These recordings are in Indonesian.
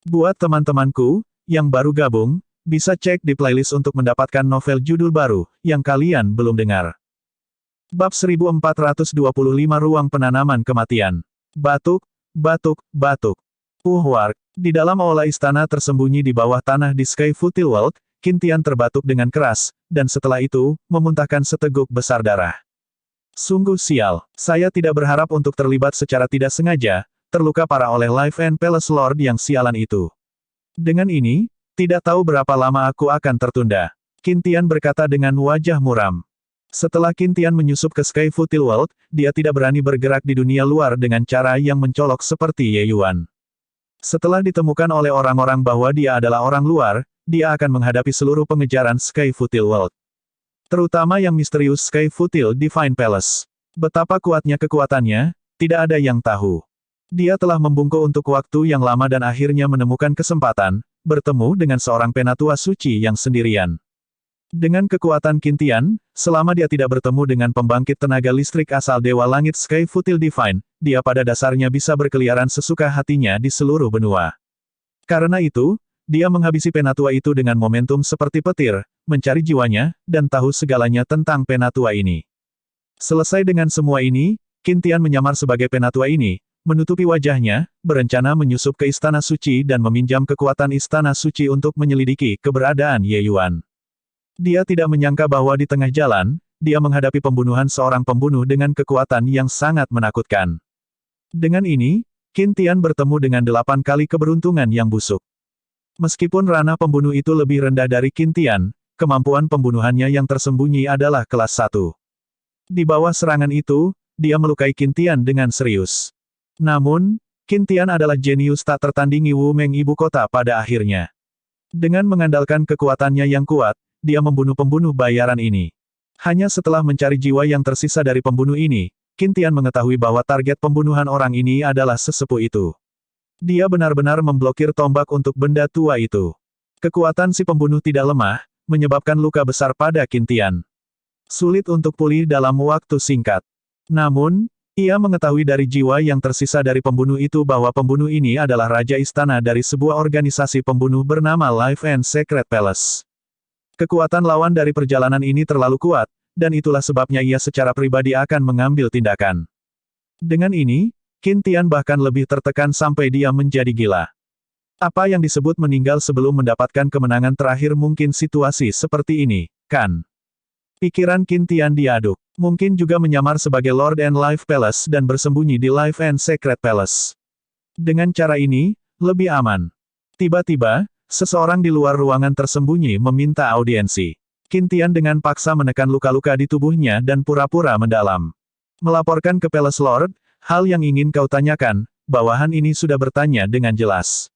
Buat teman-temanku, yang baru gabung, bisa cek di playlist untuk mendapatkan novel judul baru, yang kalian belum dengar. Bab 1425 Ruang Penanaman Kematian. Batuk, batuk, batuk. Warg. Di dalam aula istana tersembunyi di bawah tanah di Sky Futil World, Qin Tian terbatuk dengan keras, dan setelah itu, memuntahkan seteguk besar darah. Sungguh sial, saya tidak berharap untuk terlibat secara tidak sengaja, terluka parah oleh Life and Palace Lord yang sialan itu. Dengan ini, tidak tahu berapa lama aku akan tertunda. Qin Tian berkata dengan wajah muram. Setelah Qin Tian menyusup ke Sky Futil World, dia tidak berani bergerak di dunia luar dengan cara yang mencolok seperti Ye Yuan. Setelah ditemukan oleh orang-orang bahwa dia adalah orang luar, dia akan menghadapi seluruh pengejaran Sky Futil World. Terutama yang misterius Sky Futil Divine Palace. Betapa kuatnya kekuatannya, tidak ada yang tahu. Dia telah membungkuk untuk waktu yang lama dan akhirnya menemukan kesempatan, bertemu dengan seorang penatua suci yang sendirian. Dengan kekuatan Qin Tian, selama dia tidak bertemu dengan pembangkit tenaga listrik asal Dewa Langit Sky Futil Divine, dia pada dasarnya bisa berkeliaran sesuka hatinya di seluruh benua. Karena itu, dia menghabisi penatua itu dengan momentum seperti petir, mencari jiwanya, dan tahu segalanya tentang penatua ini. Selesai dengan semua ini, Qin Tian menyamar sebagai penatua ini, menutupi wajahnya, berencana menyusup ke Istana Suci dan meminjam kekuatan Istana Suci untuk menyelidiki keberadaan Ye Yuan. Dia tidak menyangka bahwa di tengah jalan, dia menghadapi pembunuhan seorang pembunuh dengan kekuatan yang sangat menakutkan. Dengan ini, Qin Tian bertemu dengan 8 kali keberuntungan yang busuk. Meskipun ranah pembunuh itu lebih rendah dari Qin Tian, kemampuan pembunuhannya yang tersembunyi adalah kelas 1. Di bawah serangan itu, dia melukai Qin Tian dengan serius. Namun, Qin Tian adalah jenius tak tertandingi Wu Meng ibu kota pada akhirnya. Dengan mengandalkan kekuatannya yang kuat, dia membunuh pembunuh bayaran ini. Hanya setelah mencari jiwa yang tersisa dari pembunuh ini, Qin Tian mengetahui bahwa target pembunuhan orang ini adalah sesepuh itu. Dia benar-benar memblokir tombak untuk benda tua itu. Kekuatan si pembunuh tidak lemah, menyebabkan luka besar pada Qin Tian. Sulit untuk pulih dalam waktu singkat. Namun, ia mengetahui dari jiwa yang tersisa dari pembunuh itu bahwa pembunuh ini adalah Raja Istana dari sebuah organisasi pembunuh bernama Life and Secret Palace. Kekuatan lawan dari perjalanan ini terlalu kuat, dan itulah sebabnya ia secara pribadi akan mengambil tindakan. Dengan ini, Qin Tian bahkan lebih tertekan sampai dia menjadi gila. Apa yang disebut meninggal sebelum mendapatkan kemenangan terakhir mungkin situasi seperti ini, kan? Pikiran Qin Tian diaduk. Mungkin juga menyamar sebagai Lord and Life Palace dan bersembunyi di Life and Secret Palace. Dengan cara ini, lebih aman. Tiba-tiba, seseorang di luar ruangan tersembunyi meminta audiensi. Qin Tian dengan paksa menekan luka-luka di tubuhnya dan pura-pura mendalam. Melaporkan ke Palace Lord, hal yang ingin kau tanyakan, bawahan ini sudah bertanya dengan jelas.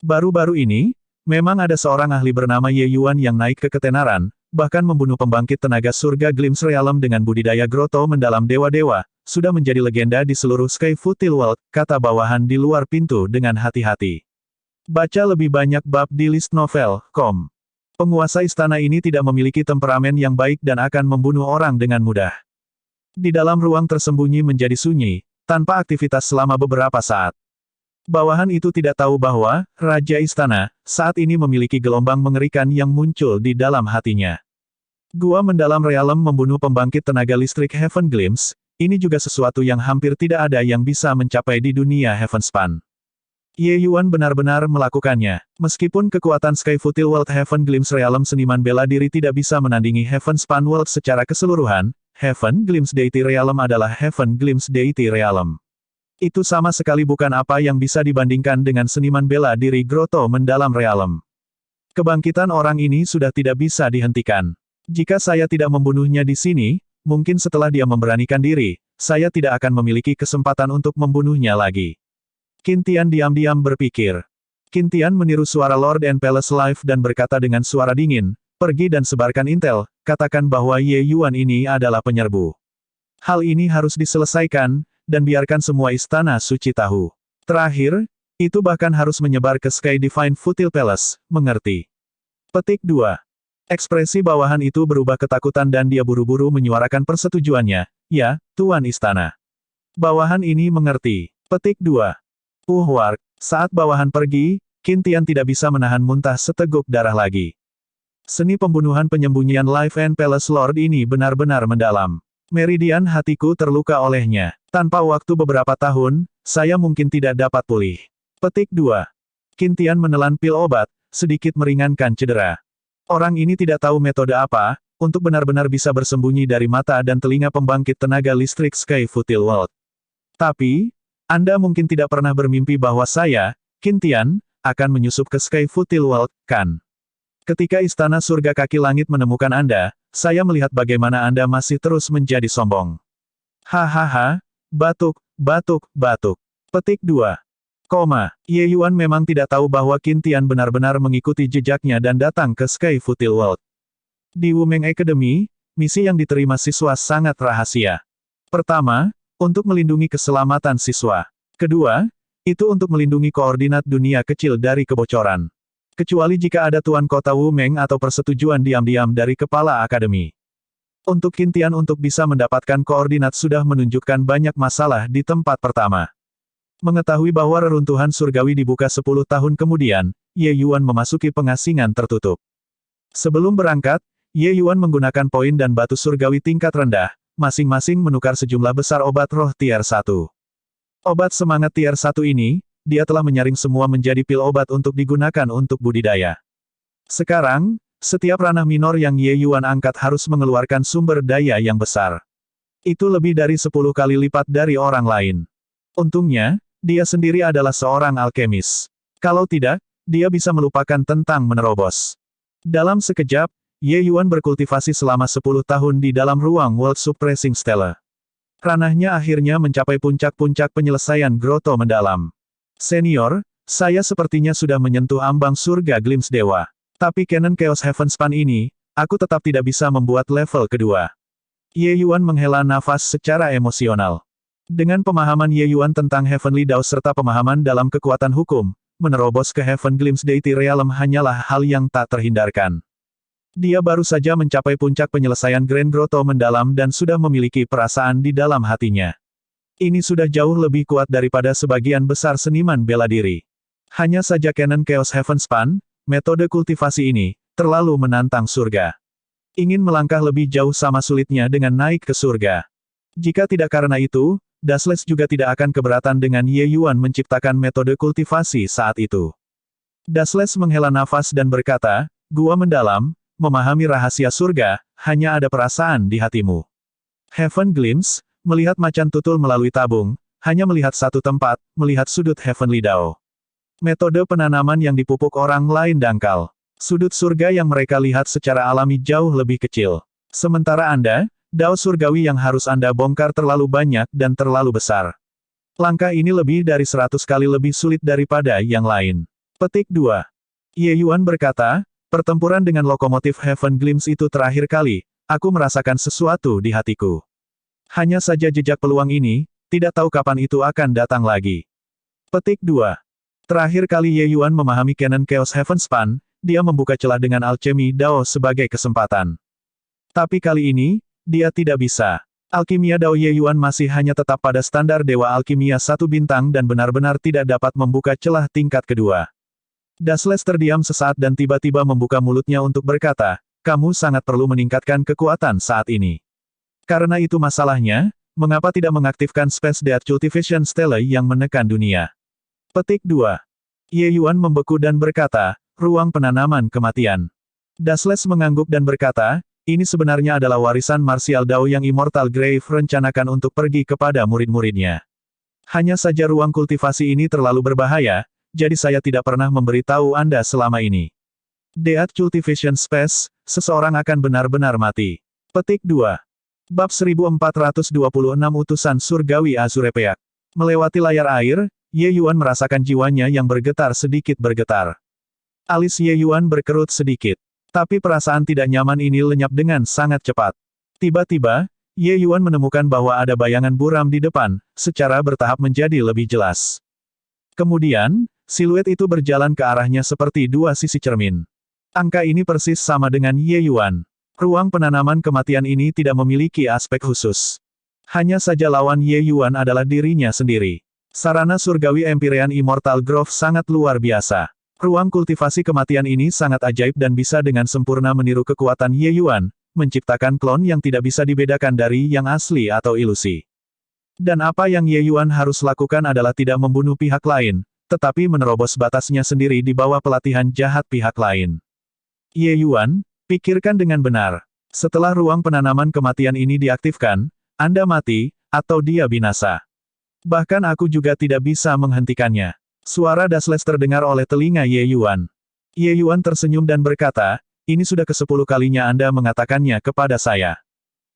Baru-baru ini, memang ada seorang ahli bernama Ye Yuan yang naik ke ketenaran, bahkan membunuh pembangkit tenaga surga Glimpse Realm dengan budidaya groto mendalam dewa-dewa, sudah menjadi legenda di seluruh Sky Futil World, kata bawahan di luar pintu dengan hati-hati. Baca lebih banyak bab di list novel.com. Penguasa istana ini tidak memiliki temperamen yang baik dan akan membunuh orang dengan mudah. Di dalam ruang tersembunyi menjadi sunyi, tanpa aktivitas selama beberapa saat. Bawahan itu tidak tahu bahwa, Raja Istana, saat ini memiliki gelombang mengerikan yang muncul di dalam hatinya. Gua mendalam realem membunuh pembangkit tenaga listrik Heaven Glimpse, ini juga sesuatu yang hampir tidak ada yang bisa mencapai di dunia Heavenspan. Ye Yuan benar-benar melakukannya. Meskipun kekuatan Sky Futil World Heaven Glimpse Realm seniman bela diri tidak bisa menandingi Heavenspan World secara keseluruhan, Heaven Glimpse Deity Realm adalah Heaven Glimpse Deity Realm. Itu sama sekali bukan apa yang bisa dibandingkan dengan seniman bela diri Groto mendalam realem. Kebangkitan orang ini sudah tidak bisa dihentikan. Jika saya tidak membunuhnya di sini, mungkin setelah dia memberanikan diri, saya tidak akan memiliki kesempatan untuk membunuhnya lagi. Qin Tian diam-diam berpikir. Qin Tian meniru suara Lord and Palace Life dan berkata dengan suara dingin, pergi dan sebarkan intel, katakan bahwa Ye Yuan ini adalah penyerbu. Hal ini harus diselesaikan, dan biarkan semua istana suci tahu. Terakhir, itu bahkan harus menyebar ke Sky Divine Futil Palace, mengerti? Petik 2. Ekspresi bawahan itu berubah ketakutan dan dia buru-buru menyuarakan persetujuannya, ya, Tuan Istana. Bawahan ini mengerti. Petik 2. Warg. Saat bawahan pergi, Qin Tian tidak bisa menahan muntah seteguk darah lagi. Seni pembunuhan penyembunyian Life and Palace Lord ini benar-benar mendalam. Meridian hatiku terluka olehnya. Tanpa waktu beberapa tahun, saya mungkin tidak dapat pulih. Petik 2. Qin Tian menelan pil obat, sedikit meringankan cedera. Orang ini tidak tahu metode apa, untuk benar-benar bisa bersembunyi dari mata dan telinga pembangkit tenaga listrik Sky Futil World. Tapi, Anda mungkin tidak pernah bermimpi bahwa saya, Qin Tian, akan menyusup ke Sky Futil World, kan? Ketika Istana Surga Kaki Langit menemukan Anda, saya melihat bagaimana Anda masih terus menjadi sombong. Hahaha, batuk, batuk, batuk. Petik 2. Ye Yuan memang tidak tahu bahwa Qin Tian benar-benar mengikuti jejaknya dan datang ke Sky Futil World. Di Wumeng Academy, misi yang diterima siswa sangat rahasia. Pertama, untuk melindungi keselamatan siswa. Kedua, itu untuk melindungi koordinat dunia kecil dari kebocoran. Kecuali jika ada tuan kota Wumeng atau persetujuan diam-diam dari kepala akademi. Untuk Qin Tian untuk bisa mendapatkan koordinat sudah menunjukkan banyak masalah di tempat pertama. Mengetahui bahwa reruntuhan surgawi dibuka 10 tahun kemudian, Ye Yuan memasuki pengasingan tertutup. Sebelum berangkat, Ye Yuan menggunakan poin dan batu surgawi tingkat rendah, masing-masing menukar sejumlah besar obat roh tier 1. Obat semangat tier 1 ini, dia telah menyaring semua menjadi pil obat untuk digunakan untuk budidaya. Sekarang, setiap ranah minor yang Ye Yuan angkat harus mengeluarkan sumber daya yang besar. Itu lebih dari 10 kali lipat dari orang lain. Untungnya, dia sendiri adalah seorang alkemis. Kalau tidak, dia bisa melupakan tentang menerobos. Dalam sekejap, Ye Yuan berkultivasi selama 10 tahun di dalam ruang World Suppressing Stella. Ranahnya akhirnya mencapai puncak-puncak penyelesaian Grotto Mendalam. Senior, saya sepertinya sudah menyentuh ambang surga Glimpse Dewa. Tapi Canon Chaos Heavenspan ini, aku tetap tidak bisa membuat level kedua. Ye Yuan menghela nafas secara emosional. Dengan pemahaman Ye Yuan tentang Heavenly Dao serta pemahaman dalam kekuatan hukum, menerobos ke Heaven Glimpse Deity Realm hanyalah hal yang tak terhindarkan. Dia baru saja mencapai puncak penyelesaian Grand Grotto Mendalam dan sudah memiliki perasaan di dalam hatinya. Ini sudah jauh lebih kuat daripada sebagian besar seniman bela diri. Hanya saja Canon Chaos Heavenspan, metode kultivasi ini, terlalu menantang surga. Ingin melangkah lebih jauh sama sulitnya dengan naik ke surga. Jika tidak karena itu, Dasles juga tidak akan keberatan dengan Ye Yuan menciptakan metode kultivasi saat itu. Dasles menghela nafas dan berkata, "Gua mendalam, memahami rahasia surga, hanya ada perasaan di hatimu." Heaven Glimpse, melihat macan tutul melalui tabung, hanya melihat satu tempat, melihat sudut Heavenly Dao. Metode penanaman yang dipupuk orang lain dangkal. Sudut surga yang mereka lihat secara alami jauh lebih kecil. Sementara Anda, Dao surgawi yang harus Anda bongkar terlalu banyak dan terlalu besar. Langkah ini lebih dari 100 kali lebih sulit daripada yang lain. Petik 2. Ye Yuan berkata, pertempuran dengan lokomotif Heaven Glimpse itu terakhir kali, aku merasakan sesuatu di hatiku. Hanya saja jejak peluang ini, tidak tahu kapan itu akan datang lagi. Petik 2. Terakhir kali Ye Yuan memahami Canon Chaos Heavenspan, dia membuka celah dengan alchemy Dao sebagai kesempatan. Tapi kali ini, dia tidak bisa. Alkimia Dao Ye Yuan masih hanya tetap pada standar Dewa Alkimia 1 bintang dan benar-benar tidak dapat membuka celah tingkat kedua. Dasles terdiam sesaat dan tiba-tiba membuka mulutnya untuk berkata, kamu sangat perlu meningkatkan kekuatan saat ini. Karena itu masalahnya, mengapa tidak mengaktifkan Space Death Cultivation Stele yang menekan dunia? Petik 2. Ye Yuan membeku dan berkata, ruang penanaman kematian. Dasles mengangguk dan berkata, ini sebenarnya adalah warisan martial Dao yang Immortal Grave rencanakan untuk pergi kepada murid-muridnya. Hanya saja ruang kultivasi ini terlalu berbahaya, jadi saya tidak pernah memberitahu Anda selama ini. Death Cultivation Space, seseorang akan benar-benar mati. Petik 2. Bab 1426 Utusan Surgawi Azurepeak. Melewati layar air, Ye Yuan merasakan jiwanya yang bergetar sedikit bergetar. Alis Ye Yuan berkerut sedikit. Tapi perasaan tidak nyaman ini lenyap dengan sangat cepat. Tiba-tiba, Ye Yuan menemukan bahwa ada bayangan buram di depan, secara bertahap menjadi lebih jelas. Kemudian, siluet itu berjalan ke arahnya seperti dua sisi cermin. Angka ini persis sama dengan Ye Yuan. Ruang penanaman kematian ini tidak memiliki aspek khusus. Hanya saja lawan Ye Yuan adalah dirinya sendiri. Sarana surgawi Empyrean Immortal Grove sangat luar biasa. Ruang kultivasi kematian ini sangat ajaib dan bisa dengan sempurna meniru kekuatan Ye Yuan, menciptakan klon yang tidak bisa dibedakan dari yang asli atau ilusi. Dan apa yang Ye Yuan harus lakukan adalah tidak membunuh pihak lain, tetapi menerobos batasnya sendiri di bawah pelatihan jahat pihak lain. Ye Yuan, pikirkan dengan benar. Setelah ruang penanaman kematian ini diaktifkan, Anda mati, atau dia binasa. Bahkan aku juga tidak bisa menghentikannya. Suara Dasles terdengar oleh telinga Ye Yuan. Ye Yuan tersenyum dan berkata, ini sudah ke-10 kalinya Anda mengatakannya kepada saya.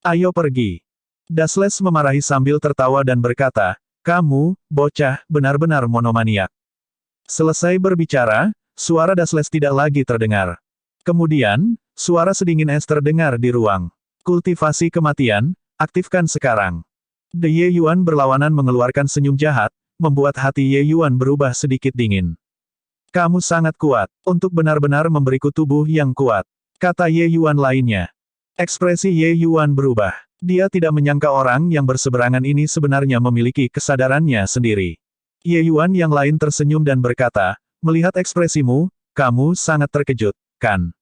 Ayo pergi. Dasles memarahi sambil tertawa dan berkata, kamu, bocah, benar-benar monomaniak. Selesai berbicara, suara Dasles tidak lagi terdengar. Kemudian, suara sedingin es terdengar di ruang. Kultivasi kematian, aktifkan sekarang. The Ye Yuan berlawanan mengeluarkan senyum jahat, membuat hati Ye Yuan berubah sedikit dingin. Kamu sangat kuat, untuk benar-benar memberiku tubuh yang kuat, kata Ye Yuan lainnya. Ekspresi Ye Yuan berubah. Dia tidak menyangka orang yang berseberangan ini sebenarnya memiliki kesadarannya sendiri. Ye Yuan yang lain tersenyum dan berkata, melihat ekspresimu, kamu sangat terkejut, kan?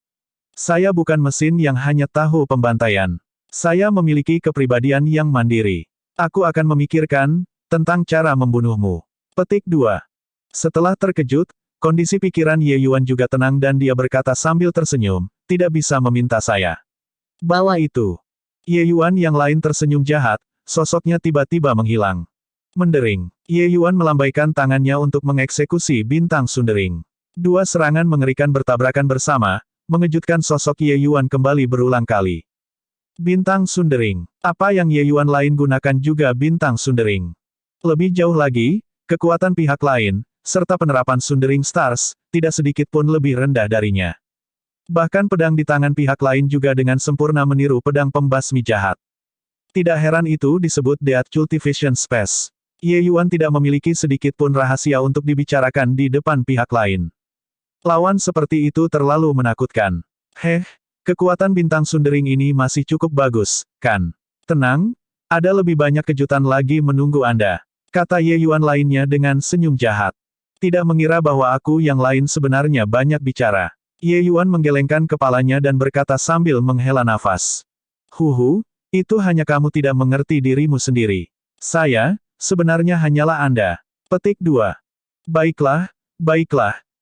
Saya bukan mesin yang hanya tahu pembantaian. Saya memiliki kepribadian yang mandiri. Aku akan memikirkan tentang cara membunuhmu. Petik 2. Setelah terkejut, kondisi pikiran Ye Yuan juga tenang dan dia berkata sambil tersenyum, tidak bisa meminta saya. Bawa itu. Ye Yuan yang lain tersenyum jahat, sosoknya tiba-tiba menghilang. Mendering, Ye Yuan melambaikan tangannya untuk mengeksekusi bintang sundering. Dua serangan mengerikan bertabrakan bersama, mengejutkan sosok Ye Yuan kembali berulang kali. Bintang sundering. Apa yang Ye Yuan lain gunakan juga bintang sundering. Lebih jauh lagi, kekuatan pihak lain, serta penerapan Sundering Stars, tidak sedikit pun lebih rendah darinya. Bahkan pedang di tangan pihak lain juga dengan sempurna meniru pedang pembasmi jahat. Tidak heran itu disebut Death Cultivation Space. Ye Yuan tidak memiliki sedikit pun rahasia untuk dibicarakan di depan pihak lain. Lawan seperti itu terlalu menakutkan. Kekuatan bintang sundering ini masih cukup bagus, kan? Tenang, ada lebih banyak kejutan lagi menunggu Anda, kata Ye Yuan lainnya dengan senyum jahat. Tidak mengira bahwa aku yang lain sebenarnya banyak bicara. Ye Yuan menggelengkan kepalanya dan berkata sambil menghela nafas. Itu hanya kamu tidak mengerti dirimu sendiri. Saya, sebenarnya hanyalah Anda. Petik 2. Baiklah,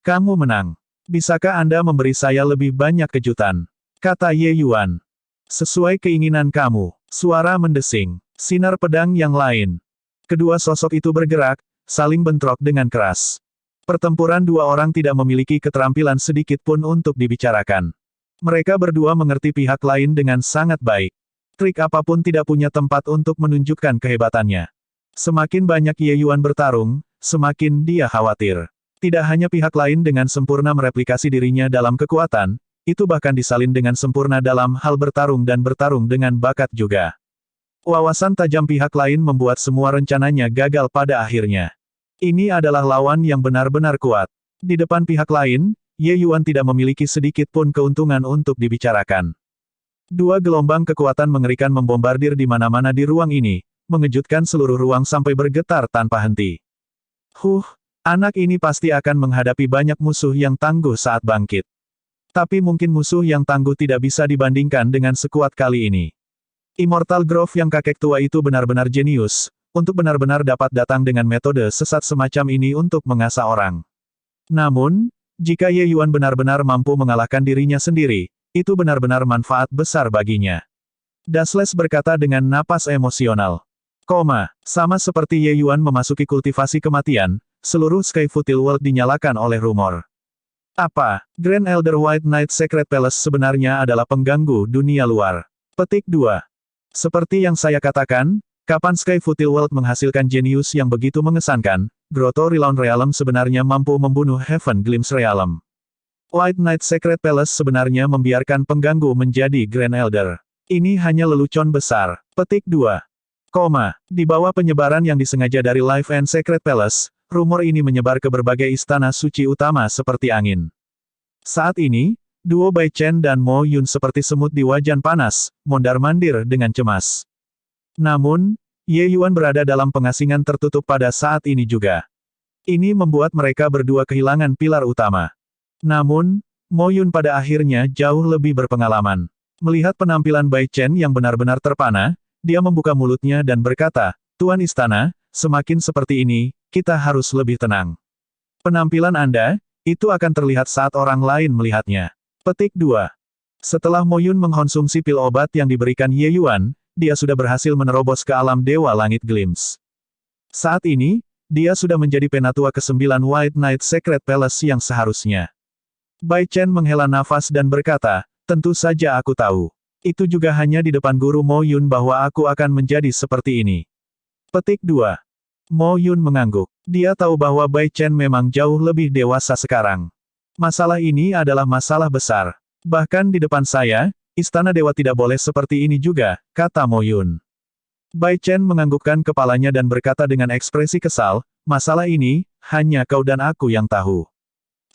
kamu menang. Bisakah Anda memberi saya lebih banyak kejutan? Kata Ye Yuan. Sesuai keinginan kamu. Suara mendesing. Sinar pedang yang lain. Kedua sosok itu bergerak, saling bentrok dengan keras. Pertempuran dua orang tidak memiliki keterampilan sedikit pun untuk dibicarakan. Mereka berdua mengerti pihak lain dengan sangat baik. Trik apapun tidak punya tempat untuk menunjukkan kehebatannya. Semakin banyak Ye Yuan bertarung, semakin dia khawatir. Tidak hanya pihak lain dengan sempurna mereplikasi dirinya dalam kekuatan, itu bahkan disalin dengan sempurna dalam hal bertarung dan bertarung dengan bakat juga. Wawasan tajam pihak lain membuat semua rencananya gagal pada akhirnya. Ini adalah lawan yang benar-benar kuat. Di depan pihak lain, Ye Yuan tidak memiliki sedikit pun keuntungan untuk dibicarakan. Dua gelombang kekuatan mengerikan membombardir di mana-mana di ruang ini, mengejutkan seluruh ruang sampai bergetar tanpa henti. Anak ini pasti akan menghadapi banyak musuh yang tangguh saat bangkit. Tapi mungkin musuh yang tangguh tidak bisa dibandingkan dengan sekuat kali ini. Immortal Grove yang kakek tua itu benar-benar jenius, untuk benar-benar dapat datang dengan metode sesat semacam ini untuk mengasah orang. Namun, jika Ye Yuan benar-benar mampu mengalahkan dirinya sendiri, itu benar-benar manfaat besar baginya. Dasles berkata dengan napas emosional. Sama seperti Ye Yuan memasuki kultivasi kematian, seluruh Sky Futil World dinyalakan oleh rumor. Apa, Grand Elder White Knight Secret Palace sebenarnya adalah pengganggu dunia luar? Petik 2. Seperti yang saya katakan, kapan Sky Futil World menghasilkan jenius yang begitu mengesankan, Grotto Realm Realm sebenarnya mampu membunuh Heaven Glimpse Realm. White Knight Secret Palace sebenarnya membiarkan pengganggu menjadi Grand Elder. Ini hanya lelucon besar. Petik 2. Di bawah penyebaran yang disengaja dari Life and Secret Palace, rumor ini menyebar ke berbagai istana suci utama seperti angin. Saat ini, duo Bai Chen dan Mo Yun seperti semut di wajan panas, mondar-mandir dengan cemas. Namun, Ye Yuan berada dalam pengasingan tertutup pada saat ini juga. Ini membuat mereka berdua kehilangan pilar utama. Namun, Mo Yun pada akhirnya jauh lebih berpengalaman. Melihat penampilan Bai Chen yang benar-benar terpana, dia membuka mulutnya dan berkata, Tuan Istana, semakin seperti ini, kita harus lebih tenang. Penampilan Anda, itu akan terlihat saat orang lain melihatnya. Petik 2. Setelah Mo Yun mengkonsumsi pil obat yang diberikan Ye Yuan, dia sudah berhasil menerobos ke alam Dewa Langit Glimpse. Saat ini, dia sudah menjadi penatua ke-9 White Knight Secret Palace yang seharusnya. Bai Chen menghela nafas dan berkata, tentu saja aku tahu. Itu juga hanya di depan guru Mo Yun bahwa aku akan menjadi seperti ini. Petik 2. Mo Yun mengangguk. Dia tahu bahwa Bai Chen memang jauh lebih dewasa sekarang. Masalah ini adalah masalah besar. Bahkan di depan saya, Istana Dewa tidak boleh seperti ini juga, kata Mo Yun. Bai Chen menganggukkan kepalanya dan berkata dengan ekspresi kesal, masalah ini, hanya kau dan aku yang tahu.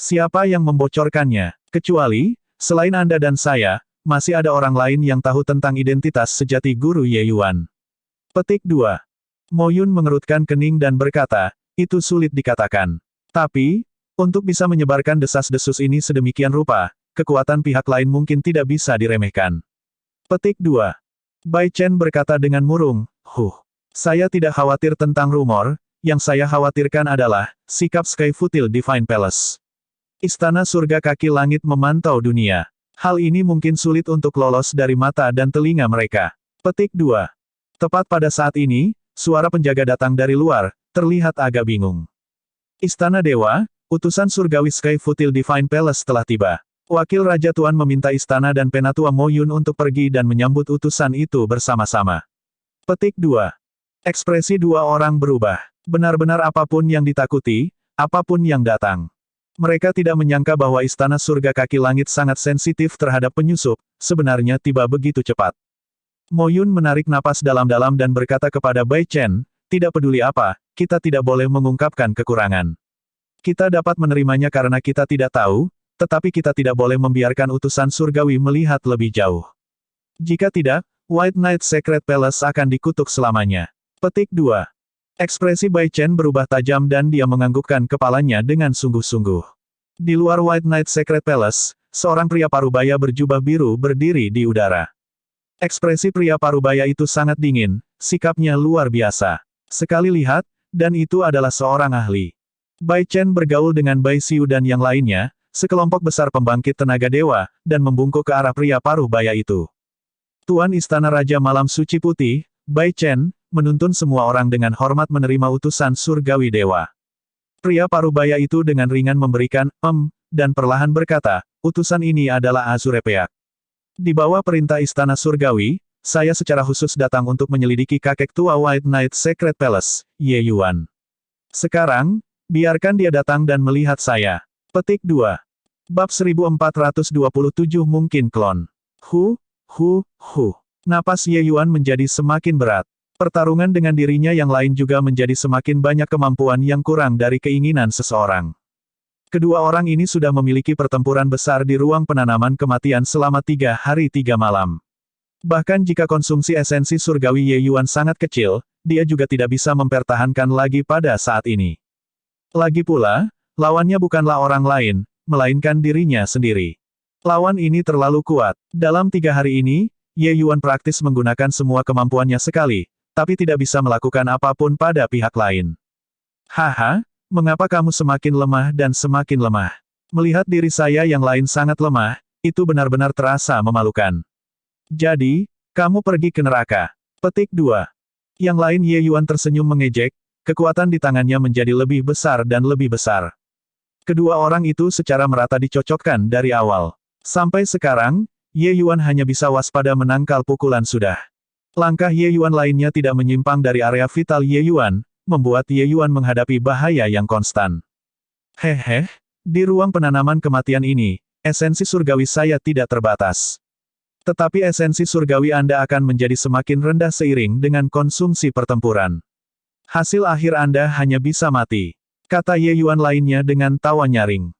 Siapa yang membocorkannya? Kecuali, selain Anda dan saya, masih ada orang lain yang tahu tentang identitas sejati guru Ye Yuan. Petik 2. Mo Yun mengerutkan kening dan berkata, itu sulit dikatakan. Tapi, untuk bisa menyebarkan desas-desus ini sedemikian rupa, kekuatan pihak lain mungkin tidak bisa diremehkan. Petik 2. Bai Chen berkata dengan murung, saya tidak khawatir tentang rumor, yang saya khawatirkan adalah, sikap Sky Futil Divine Palace. Istana surga kaki langit memantau dunia. Hal ini mungkin sulit untuk lolos dari mata dan telinga mereka. Petik 2. Tepat pada saat ini, suara penjaga datang dari luar, terlihat agak bingung. Istana Dewa, utusan surgawi Sky Futil Divine Palace telah tiba. Wakil Raja Tuan meminta istana dan penatua Mo Yun untuk pergi dan menyambut utusan itu bersama-sama. Petik 2. Ekspresi dua orang berubah. Benar-benar apapun yang ditakuti, apapun yang datang. Mereka tidak menyangka bahwa Istana Surga Kaki Langit sangat sensitif terhadap penyusup, sebenarnya tiba begitu cepat. Mo Yun menarik napas dalam-dalam dan berkata kepada Bai Chen, tidak peduli apa, kita tidak boleh mengungkapkan kekurangan. Kita dapat menerimanya karena kita tidak tahu, tetapi kita tidak boleh membiarkan utusan surgawi melihat lebih jauh. Jika tidak, White Knight Secret Palace akan dikutuk selamanya. Petik 2. Ekspresi Bai Chen berubah tajam dan dia menganggukkan kepalanya dengan sungguh-sungguh. Di luar White Knight Secret Palace, seorang pria parubaya berjubah biru berdiri di udara. Ekspresi pria parubaya itu sangat dingin, sikapnya luar biasa. Sekali lihat, dan itu adalah seorang ahli. Bai Chen bergaul dengan Bai Xiu dan yang lainnya, sekelompok besar pembangkit tenaga dewa, dan membungkuk ke arah pria parubaya itu. Tuan Istana Raja Malam Suci Putih, Bai Chen, menuntun semua orang dengan hormat menerima utusan surgawi dewa. Pria parubaya itu dengan ringan memberikan, dan perlahan berkata, utusan ini adalah Azurepeak. Di bawah perintah Istana Surgawi, saya secara khusus datang untuk menyelidiki kakek tua White Knight Secret Palace, Ye Yuan. Sekarang, biarkan dia datang dan melihat saya. Petik 2. Bab 1427 mungkin klon. Napas Ye Yuan menjadi semakin berat. Pertarungan dengan dirinya yang lain juga menjadi semakin banyak kemampuan yang kurang dari keinginan seseorang. Kedua orang ini sudah memiliki pertempuran besar di ruang penanaman kematian selama 3 hari 3 malam. Bahkan jika konsumsi esensi surgawi Ye Yuan sangat kecil, dia juga tidak bisa mempertahankan lagi pada saat ini. Lagi pula, lawannya bukanlah orang lain, melainkan dirinya sendiri. Lawan ini terlalu kuat. Dalam 3 hari ini, Ye Yuan praktis menggunakan semua kemampuannya sekali, tapi tidak bisa melakukan apapun pada pihak lain. Haha, mengapa kamu semakin lemah dan semakin lemah? Melihat diri saya yang lain sangat lemah, itu benar-benar terasa memalukan. Jadi, kamu pergi ke neraka. Petik 2. Yang lain Ye Yuan tersenyum mengejek, kekuatan di tangannya menjadi lebih besar dan lebih besar. Kedua orang itu secara merata dicocokkan dari awal. Sampai sekarang, Ye Yuan hanya bisa waspada menangkal pukulan sudah. Langkah Ye Yuan lainnya tidak menyimpang dari area vital Ye Yuan, membuat Ye Yuan menghadapi bahaya yang konstan. Di ruang penanaman kematian ini, esensi surgawi saya tidak terbatas. Tetapi esensi surgawi Anda akan menjadi semakin rendah seiring dengan konsumsi pertempuran. Hasil akhir Anda hanya bisa mati, kata Ye Yuan lainnya dengan tawa nyaring.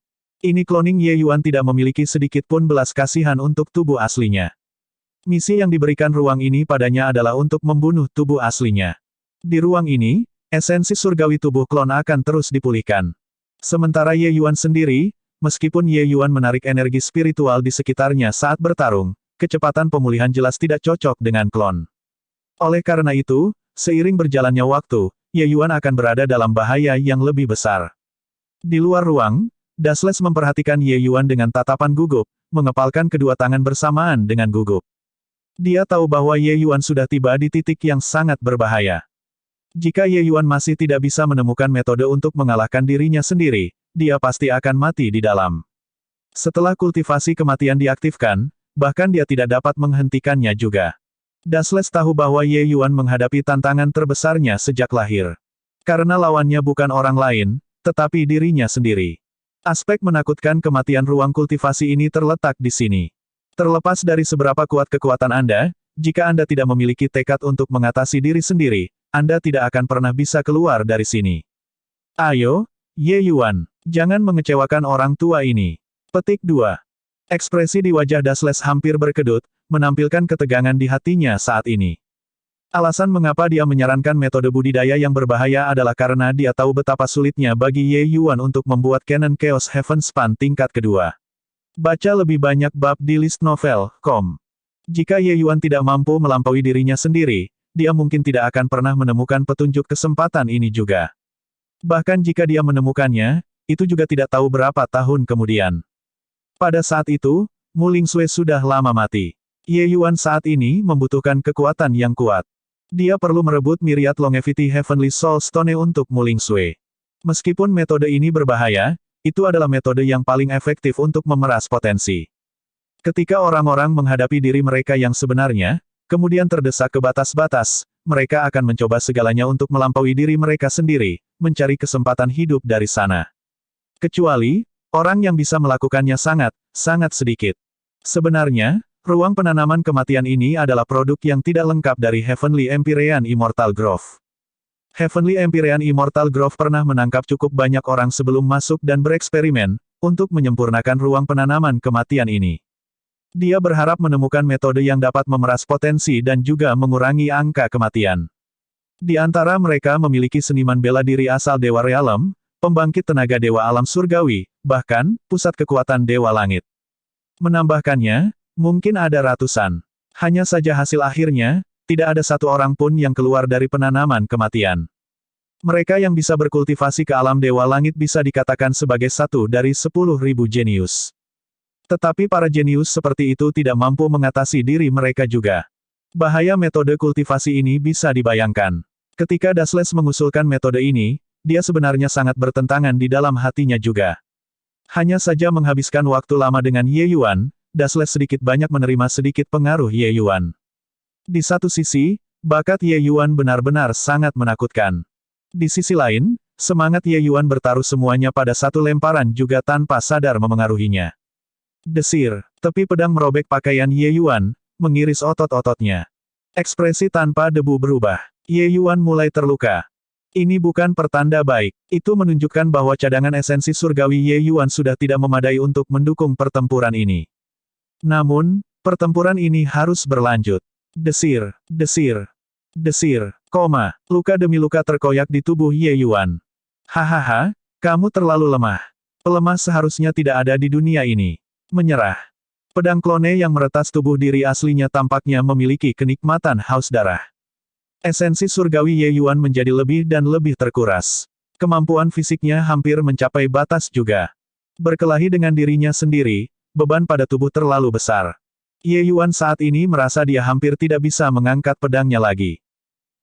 Ini cloning Ye Yuan tidak memiliki sedikit pun belas kasihan untuk tubuh aslinya. Misi yang diberikan ruang ini padanya adalah untuk membunuh tubuh aslinya. Di ruang ini, esensi surgawi tubuh klon akan terus dipulihkan. Sementara Ye Yuan sendiri, meskipun Ye Yuan menarik energi spiritual di sekitarnya saat bertarung, kecepatan pemulihan jelas tidak cocok dengan klon. Oleh karena itu, seiring berjalannya waktu, Ye Yuan akan berada dalam bahaya yang lebih besar. Di luar ruang, Dasles memperhatikan Ye Yuan dengan tatapan gugup, mengepalkan kedua tangan bersamaan dengan gugup. Dia tahu bahwa Ye Yuan sudah tiba di titik yang sangat berbahaya. Jika Ye Yuan masih tidak bisa menemukan metode untuk mengalahkan dirinya sendiri, dia pasti akan mati di dalam. Setelah kultivasi kematian diaktifkan, bahkan dia tidak dapat menghentikannya juga. Dasles tahu bahwa Ye Yuan menghadapi tantangan terbesarnya sejak lahir. Karena lawannya bukan orang lain, tetapi dirinya sendiri. Aspek menakutkan kematian ruang kultivasi ini terletak di sini. Terlepas dari seberapa kuat kekuatan Anda, jika Anda tidak memiliki tekad untuk mengatasi diri sendiri, Anda tidak akan pernah bisa keluar dari sini. Ayo, Ye Yuan, jangan mengecewakan orang tua ini. Petik 2. Ekspresi di wajah Dasles hampir berkedut, menampilkan ketegangan di hatinya saat ini. Alasan mengapa dia menyarankan metode budidaya yang berbahaya adalah karena dia tahu betapa sulitnya bagi Ye Yuan untuk membuat Canon Chaos Heaven Span tingkat kedua. Baca lebih banyak bab di list novel.com. Jika Ye Yuan tidak mampu melampaui dirinya sendiri, dia mungkin tidak akan pernah menemukan petunjuk kesempatan ini juga. Bahkan jika dia menemukannya, itu juga tidak tahu berapa tahun kemudian. Pada saat itu, Mu Lingsui sudah lama mati. Ye Yuan saat ini membutuhkan kekuatan yang kuat. Dia perlu merebut Myriad Longevity Heavenly Soul Stone untuk Mu Lingsui. Meskipun metode ini berbahaya, itu adalah metode yang paling efektif untuk memeras potensi. Ketika orang-orang menghadapi diri mereka yang sebenarnya, kemudian terdesak ke batas-batas, mereka akan mencoba segalanya untuk melampaui diri mereka sendiri, mencari kesempatan hidup dari sana. Kecuali, orang yang bisa melakukannya sangat sedikit. Sebenarnya, ruang penanaman kematian ini adalah produk yang tidak lengkap dari Heavenly Empyrean Immortal Grove. Heavenly Empyrean Immortal Grove pernah menangkap cukup banyak orang sebelum masuk dan bereksperimen, untuk menyempurnakan ruang penanaman kematian ini. Dia berharap menemukan metode yang dapat memeras potensi dan juga mengurangi angka kematian. Di antara mereka memiliki seniman bela diri asal Dewa Realm, pembangkit tenaga Dewa Alam Surgawi, bahkan, pusat kekuatan Dewa Langit. Menambahkannya, mungkin ada ratusan. Hanya saja hasil akhirnya, tidak ada satu orang pun yang keluar dari penanaman kematian. Mereka yang bisa berkultivasi ke alam Dewa Langit bisa dikatakan sebagai satu dari 10.000 jenius. Tetapi para jenius seperti itu tidak mampu mengatasi diri mereka juga. Bahaya metode kultivasi ini bisa dibayangkan. Ketika Dasles mengusulkan metode ini, dia sebenarnya sangat bertentangan di dalam hatinya juga. Hanya saja menghabiskan waktu lama dengan Ye Yuan, Dasles sedikit banyak menerima sedikit pengaruh Ye Yuan. Di satu sisi, bakat Ye Yuan benar-benar sangat menakutkan. Di sisi lain, semangat Ye Yuan bertaruh semuanya pada satu lemparan juga tanpa sadar memengaruhinya. Desir, tepi pedang merobek pakaian Ye Yuan, mengiris otot-ototnya. Ekspresi tanpa debu berubah. Ye Yuan mulai terluka. Ini bukan pertanda baik. Itu menunjukkan bahwa cadangan esensi surgawi Ye Yuan sudah tidak memadai untuk mendukung pertempuran ini. Namun, pertempuran ini harus berlanjut. Desir, luka demi luka terkoyak di tubuh Ye Yuan. Hahaha, kamu terlalu lemah. Pelemah seharusnya tidak ada di dunia ini. Menyerah. Pedang klone yang meretas tubuh diri aslinya tampaknya memiliki kenikmatan haus darah. Esensi surgawi Ye Yuan menjadi lebih dan lebih terkuras. Kemampuan fisiknya hampir mencapai batas juga. Berkelahi dengan dirinya sendiri, beban pada tubuh terlalu besar. Ye Yuan saat ini merasa dia hampir tidak bisa mengangkat pedangnya lagi.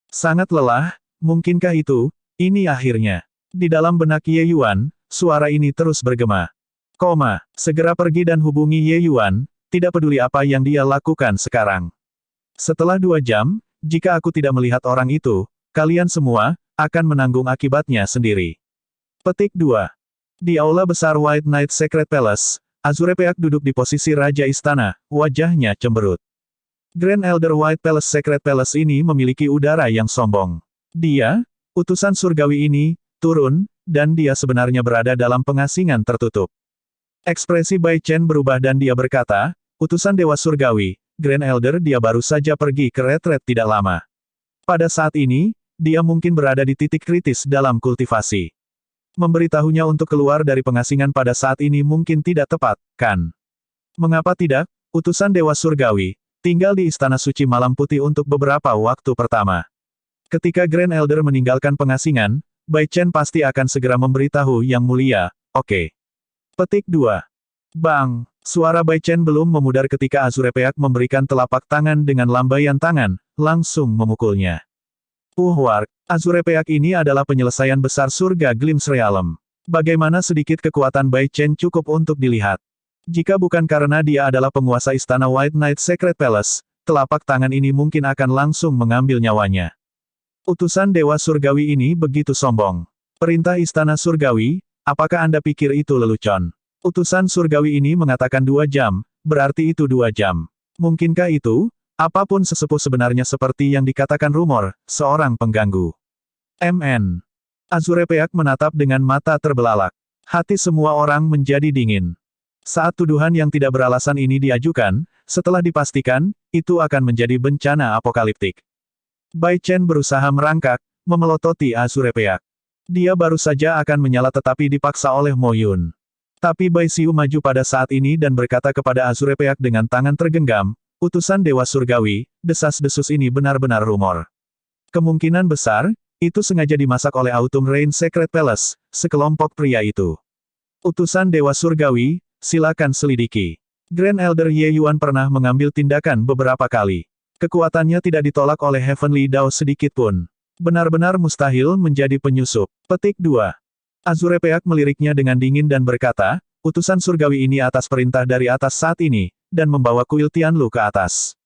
Sangat lelah, mungkinkah itu? Ini akhirnya. Di dalam benak Ye Yuan, suara ini terus bergema. Segera pergi dan hubungi Ye Yuan, tidak peduli apa yang dia lakukan sekarang. Setelah 2 jam, jika aku tidak melihat orang itu, kalian semua, akan menanggung akibatnya sendiri. Petik 2. Di aula besar White Knight Secret Palace, Azure Peak duduk di posisi Raja Istana, wajahnya cemberut. Grand Elder White Palace Secret Palace ini memiliki udara yang sombong. Dia, utusan surgawi ini, turun, dan dia sebenarnya berada dalam pengasingan tertutup. Ekspresi Bai Chen berubah dan dia berkata, utusan Dewa Surgawi, Grand Elder dia baru saja pergi ke retret tidak lama. Pada saat ini, dia mungkin berada di titik kritis dalam kultivasi. Memberitahunya untuk keluar dari pengasingan pada saat ini mungkin tidak tepat, kan? Mengapa tidak? Utusan Dewa Surgawi, tinggal di Istana Suci Malam Putih untuk beberapa waktu pertama. Ketika Grand Elder meninggalkan pengasingan, Bai Chen pasti akan segera memberitahu Yang Mulia, oke. Petik 2. Bang! Suara Bai Chen belum memudar ketika Azurepeak memberikan telapak tangan dengan lambaian tangan, langsung memukulnya. Wark, Azurepeak ini adalah penyelesaian besar surga Glimpse Realm. Bagaimana sedikit kekuatan Bai Chen cukup untuk dilihat. Jika bukan karena dia adalah penguasa istana White Knight Secret Palace, telapak tangan ini mungkin akan langsung mengambil nyawanya. Utusan Dewa Surgawi ini begitu sombong. Perintah Istana Surgawi, apakah Anda pikir itu lelucon? Utusan Surgawi ini mengatakan 2 jam, berarti itu 2 jam. Mungkinkah itu? Apapun sesepuh sebenarnya seperti yang dikatakan rumor, seorang pengganggu. MN. Azurepeak menatap dengan mata terbelalak. Hati semua orang menjadi dingin. Saat tuduhan yang tidak beralasan ini diajukan, setelah dipastikan, itu akan menjadi bencana apokaliptik. Bai Chen berusaha merangkak, memelototi Azurepeak. Dia baru saja akan menyala tetapi dipaksa oleh Mo Yun. Tapi Bai Xiu maju pada saat ini dan berkata kepada Azurepeak dengan tangan tergenggam, utusan Dewa Surgawi, desas-desus ini benar-benar rumor. Kemungkinan besar, itu sengaja dimasak oleh Autumn Rain Secret Palace, sekelompok pria itu. Utusan Dewa Surgawi, silakan selidiki. Grand Elder Ye Yuan pernah mengambil tindakan beberapa kali. Kekuatannya tidak ditolak oleh Heavenly Dao sedikit pun. Benar-benar mustahil menjadi penyusup. Petik 2. Azurepeak meliriknya dengan dingin dan berkata, utusan surgawi ini atas perintah dari atas saat ini, dan membawa kuil Tianlu ke atas.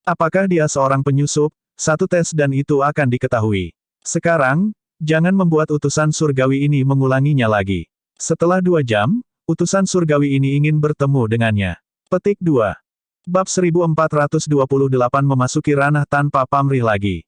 Apakah dia seorang penyusup? Satu tes dan itu akan diketahui. Sekarang, jangan membuat utusan surgawi ini mengulanginya lagi. Setelah 2 jam, utusan surgawi ini ingin bertemu dengannya. Petik 2. Bab 1428 memasuki ranah tanpa pamrih lagi.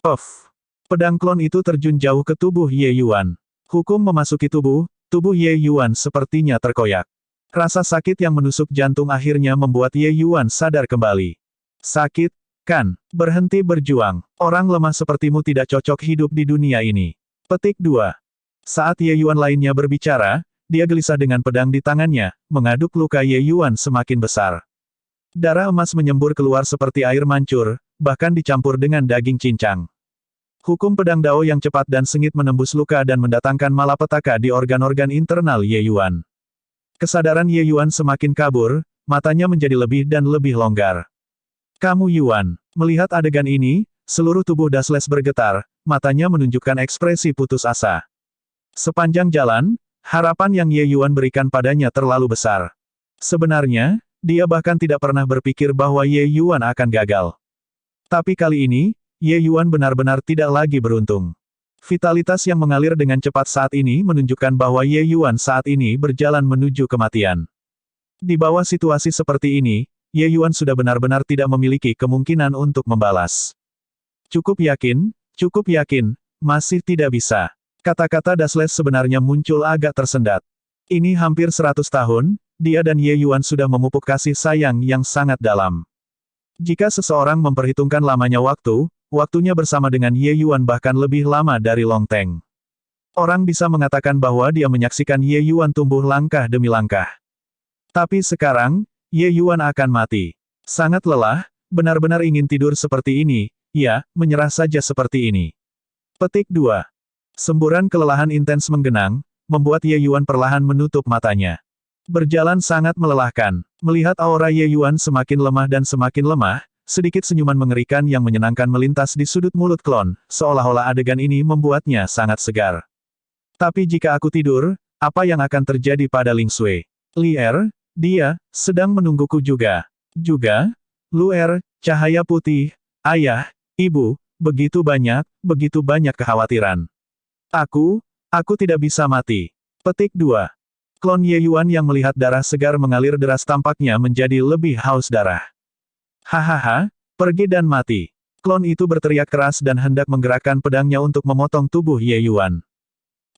Puff. Pedang klon itu terjun jauh ke tubuh Ye Yuan. Hukum memasuki tubuh Ye Yuan sepertinya terkoyak. Rasa sakit yang menusuk jantung akhirnya membuat Ye Yuan sadar kembali. Sakit, kan? Berhenti berjuang. Orang lemah sepertimu tidak cocok hidup di dunia ini. Petik 2. Saat Ye Yuan lainnya berbicara, dia gelisah dengan pedang di tangannya, mengaduk luka Ye Yuan semakin besar. Darah emas menyembur keluar seperti air mancur, bahkan dicampur dengan daging cincang. Hukum pedang Dao yang cepat dan sengit menembus luka dan mendatangkan malapetaka di organ-organ internal Ye Yuan. Kesadaran Ye Yuan semakin kabur, matanya menjadi lebih dan lebih longgar. Kamu Yuan. Melihat adegan ini, seluruh tubuh Dasles bergetar, matanya menunjukkan ekspresi putus asa. Sepanjang jalan, harapan yang Ye Yuan berikan padanya terlalu besar. Sebenarnya, dia bahkan tidak pernah berpikir bahwa Ye Yuan akan gagal. Tapi kali ini, Ye Yuan benar-benar tidak lagi beruntung. Vitalitas yang mengalir dengan cepat saat ini menunjukkan bahwa Ye Yuan saat ini berjalan menuju kematian. Di bawah situasi seperti ini, Ye Yuan sudah benar-benar tidak memiliki kemungkinan untuk membalas. Cukup yakin, masih tidak bisa. Kata-kata Dasles sebenarnya muncul agak tersendat. Ini hampir 100 tahun, dia dan Ye Yuan sudah memupuk kasih sayang yang sangat dalam. Jika seseorang memperhitungkan lamanya waktu, waktunya bersama dengan Ye Yuan bahkan lebih lama dari Long Teng. Orang bisa mengatakan bahwa dia menyaksikan Ye Yuan tumbuh langkah demi langkah. Tapi sekarang, Ye Yuan akan mati. Sangat lelah, benar-benar ingin tidur seperti ini, ya, menyerah saja seperti ini. Petik 2. Semburan kelelahan intens menggenang, membuat Ye Yuan perlahan menutup matanya. Berjalan sangat melelahkan. Melihat aura Ye Yuan semakin lemah dan semakin lemah, sedikit senyuman mengerikan yang menyenangkan melintas di sudut mulut klon, seolah-olah adegan ini membuatnya sangat segar. Tapi jika aku tidur, apa yang akan terjadi pada Ling Sui? Lier, dia, sedang menungguku juga. Luer, cahaya putih, ayah, ibu, begitu banyak kekhawatiran. Aku tidak bisa mati. Petik 2. Klon Ye Yuan yang melihat darah segar mengalir deras tampaknya menjadi lebih haus darah. Hahaha, pergi dan mati. Klon itu berteriak keras dan hendak menggerakkan pedangnya untuk memotong tubuh Ye Yuan.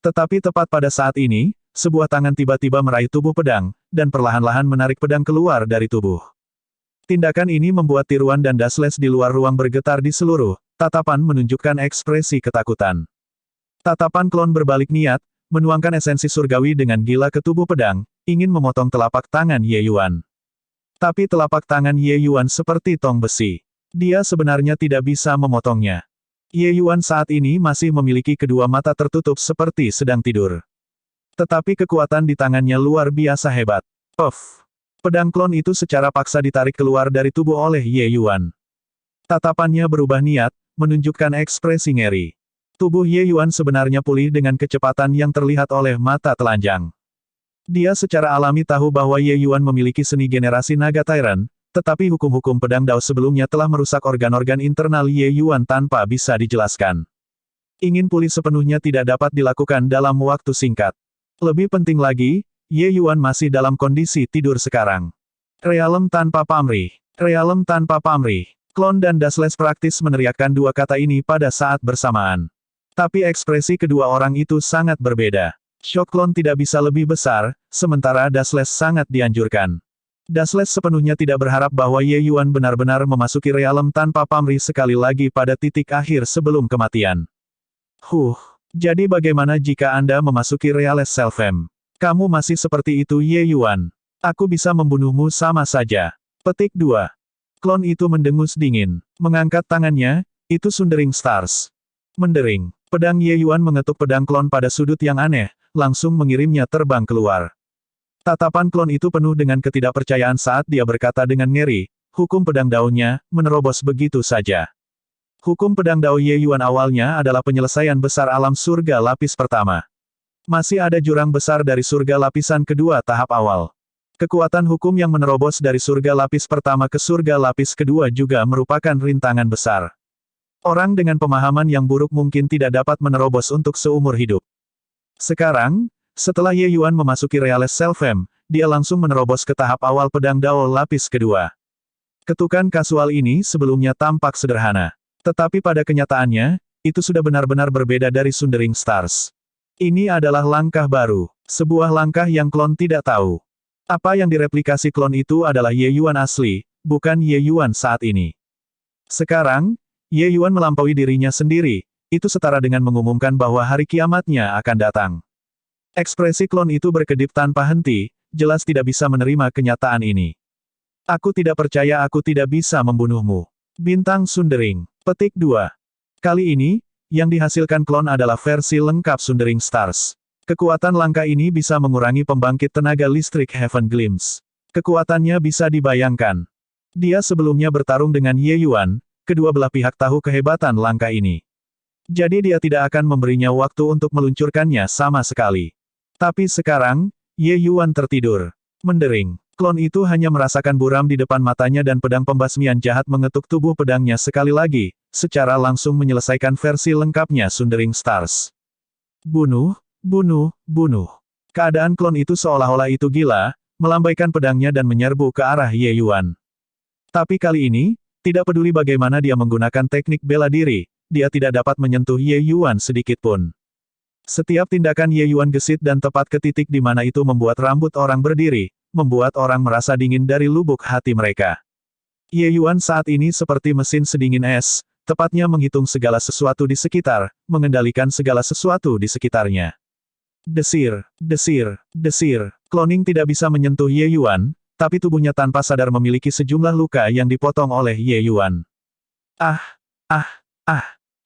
Tetapi tepat pada saat ini, sebuah tangan tiba-tiba meraih tubuh pedang, dan perlahan-lahan menarik pedang keluar dari tubuh. Tindakan ini membuat tiruan dan Dasles di luar ruang bergetar di seluruh, tatapan menunjukkan ekspresi ketakutan. Tatapan klon berbalik niat, menuangkan esensi surgawi dengan gila ke tubuh pedang, ingin memotong telapak tangan Ye Yuan. Tapi telapak tangan Ye Yuan seperti tong besi. Dia sebenarnya tidak bisa memotongnya. Ye Yuan saat ini masih memiliki kedua mata tertutup seperti sedang tidur. Tetapi kekuatan di tangannya luar biasa hebat. Puff! Pedang klon itu secara paksa ditarik keluar dari tubuh oleh Ye Yuan. Tatapannya berubah niat, menunjukkan ekspresi ngeri. Tubuh Ye Yuan sebenarnya pulih dengan kecepatan yang terlihat oleh mata telanjang. Dia secara alami tahu bahwa Ye Yuan memiliki seni generasi naga Tyrant, tetapi hukum-hukum pedang Dao sebelumnya telah merusak organ-organ internal Ye Yuan tanpa bisa dijelaskan. Ingin pulih sepenuhnya tidak dapat dilakukan dalam waktu singkat. Lebih penting lagi, Ye Yuan masih dalam kondisi tidur sekarang. Realem tanpa pamrih. Realem tanpa pamrih. Klon dan Dasles praktis meneriakkan dua kata ini pada saat bersamaan. Tapi ekspresi kedua orang itu sangat berbeda. Shock klon tidak bisa lebih besar, sementara Dasles sangat dianjurkan. Dasles sepenuhnya tidak berharap bahwa Ye Yuan benar-benar memasuki realem tanpa pamrih sekali lagi pada titik akhir sebelum kematian. Jadi bagaimana jika Anda memasuki Reales Selfem? Kamu masih seperti itu Ye Yuan. Aku bisa membunuhmu sama saja. Petik 2. Klon itu mendengus dingin. Mengangkat tangannya, itu Sundering Stars. Mendering. Pedang Ye Yuan mengetuk pedang klon pada sudut yang aneh, langsung mengirimnya terbang keluar. Tatapan klon itu penuh dengan ketidakpercayaan saat dia berkata dengan ngeri, hukum pedang daunnya, menerobos begitu saja. Hukum pedang Dao Ye Yuan awalnya adalah penyelesaian besar alam surga lapis pertama. Masih ada jurang besar dari surga lapisan kedua tahap awal. Kekuatan hukum yang menerobos dari surga lapis pertama ke surga lapis kedua juga merupakan rintangan besar. Orang dengan pemahaman yang buruk mungkin tidak dapat menerobos untuk seumur hidup. Sekarang, setelah Ye Yuan memasuki Reales Selfem, dia langsung menerobos ke tahap awal pedang Dao lapis kedua. Ketukan kasual ini sebelumnya tampak sederhana. Tetapi pada kenyataannya, itu sudah benar-benar berbeda dari Sundering Stars. Ini adalah langkah baru, sebuah langkah yang klon tidak tahu. Apa yang direplikasi klon itu adalah Ye Yuan asli, bukan Ye Yuan saat ini. Sekarang, Ye Yuan melampaui dirinya sendiri, itu setara dengan mengumumkan bahwa hari kiamatnya akan datang. Ekspresi klon itu berkedip tanpa henti, jelas tidak bisa menerima kenyataan ini. Aku tidak percaya aku tidak bisa membunuhmu. Bintang Sundering. Petik 2. Kali ini, yang dihasilkan klon adalah versi lengkap Sundering Stars. Kekuatan langka ini bisa mengurangi pembangkit tenaga listrik Heaven Glimpse. Kekuatannya bisa dibayangkan. Dia sebelumnya bertarung dengan Ye Yuan, kedua belah pihak tahu kehebatan langka ini. Jadi dia tidak akan memberinya waktu untuk meluncurkannya sama sekali. Tapi sekarang, Ye Yuan tertidur. Mendering. Klon itu hanya merasakan buram di depan matanya dan pedang pembasmian jahat mengetuk tubuh pedangnya sekali lagi, secara langsung menyelesaikan versi lengkapnya Sundering Stars. Bunuh, bunuh, bunuh. Keadaan klon itu seolah-olah itu gila, melambaikan pedangnya dan menyerbu ke arah Ye Yuan. Tapi kali ini, tidak peduli bagaimana dia menggunakan teknik bela diri, dia tidak dapat menyentuh Ye Yuan sedikitpun. Setiap tindakan Ye Yuan gesit dan tepat ke titik di mana itu membuat rambut orang berdiri, membuat orang merasa dingin dari lubuk hati mereka. Ye Yuan saat ini seperti mesin sedingin es, tepatnya menghitung segala sesuatu di sekitar, mengendalikan segala sesuatu di sekitarnya. Desir, desir, desir. Cloning tidak bisa menyentuh Ye Yuan, tapi tubuhnya tanpa sadar memiliki sejumlah luka yang dipotong oleh Ye Yuan.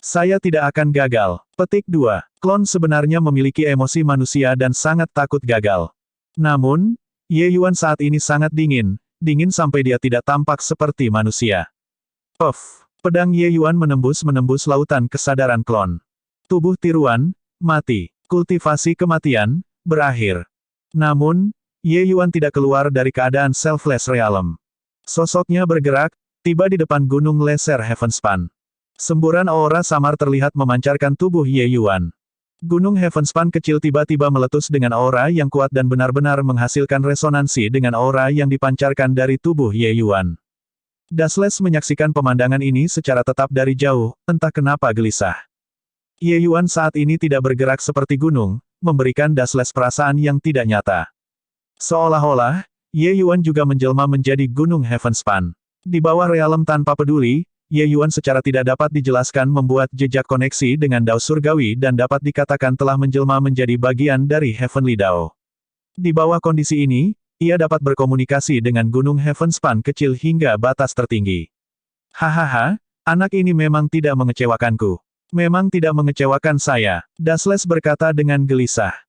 Saya tidak akan gagal. Petik 2. Klon sebenarnya memiliki emosi manusia dan sangat takut gagal. Namun, Ye Yuan saat ini sangat dingin, dingin sampai dia tidak tampak seperti manusia. Puff! Pedang Ye Yuan menembus lautan kesadaran klon. Tubuh tiruan, mati. Kultivasi kematian, berakhir. Namun, Ye Yuan tidak keluar dari keadaan Selfless Realm. Sosoknya bergerak, tiba di depan gunung leser Heavenspan. Semburan aura samar terlihat memancarkan tubuh Ye Yuan. Gunung Heavenspan kecil tiba-tiba meletus dengan aura yang kuat dan benar-benar menghasilkan resonansi dengan aura yang dipancarkan dari tubuh Ye Yuan. Dasles menyaksikan pemandangan ini secara tetap dari jauh, entah kenapa gelisah. Ye Yuan saat ini tidak bergerak seperti gunung, memberikan Dasles perasaan yang tidak nyata. Seolah-olah, Ye Yuan juga menjelma menjadi gunung Heavenspan. Di bawah realem tanpa peduli, Ye Yuan secara tidak dapat dijelaskan membuat jejak koneksi dengan Dao Surgawi dan dapat dikatakan telah menjelma menjadi bagian dari Heavenly Dao. Di bawah kondisi ini, ia dapat berkomunikasi dengan gunung Heavenspan kecil hingga batas tertinggi. Hahaha, anak ini memang tidak mengecewakanku. Memang tidak mengecewakan saya, Dasles berkata dengan gelisah.